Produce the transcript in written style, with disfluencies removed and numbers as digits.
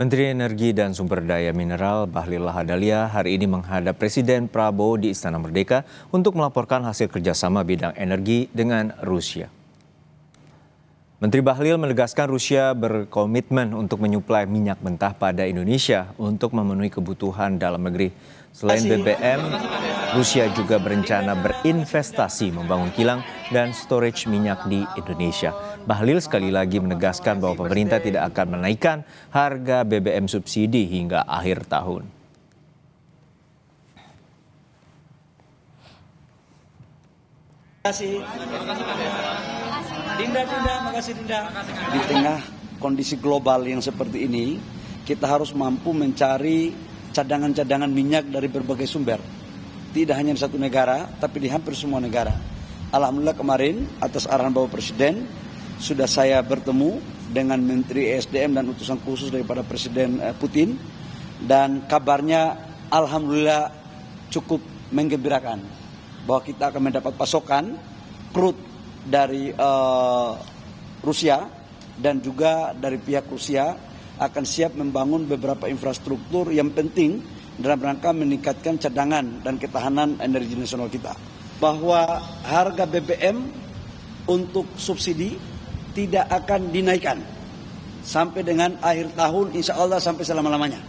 Menteri Energi dan Sumber Daya Mineral Bahlil Lahadalia hari ini menghadap Presiden Prabowo di Istana Merdeka untuk melaporkan hasil kerjasama bidang energi dengan Rusia. Menteri Bahlil menegaskan Rusia berkomitmen untuk menyuplai minyak mentah pada Indonesia untuk memenuhi kebutuhan dalam negeri. Selain BBM, Rusia juga berencana berinvestasi membangun kilang dan storage minyak di Indonesia. Bahlil sekali lagi menegaskan bahwa pemerintah tidak akan menaikkan harga BBM subsidi hingga akhir tahun. Di tengah kondisi global yang seperti ini, kita harus mampu mencari cadangan-cadangan minyak dari berbagai sumber. Tidak hanya di satu negara, tapi di hampir semua negara. Alhamdulillah kemarin atas arahan Bapak Presiden, sudah saya bertemu dengan Menteri ESDM dan utusan khusus daripada Presiden Putin. Dan kabarnya Alhamdulillah cukup menggembirakan bahwa kita akan mendapat pasokan crude dari Rusia dan juga dari pihak Rusia akan siap membangun beberapa infrastruktur yang penting dalam rangka meningkatkan cadangan dan ketahanan energi nasional kita. Bahwa harga BBM untuk subsidi tidak akan dinaikkan sampai dengan akhir tahun, insya Allah sampai selama-lamanya.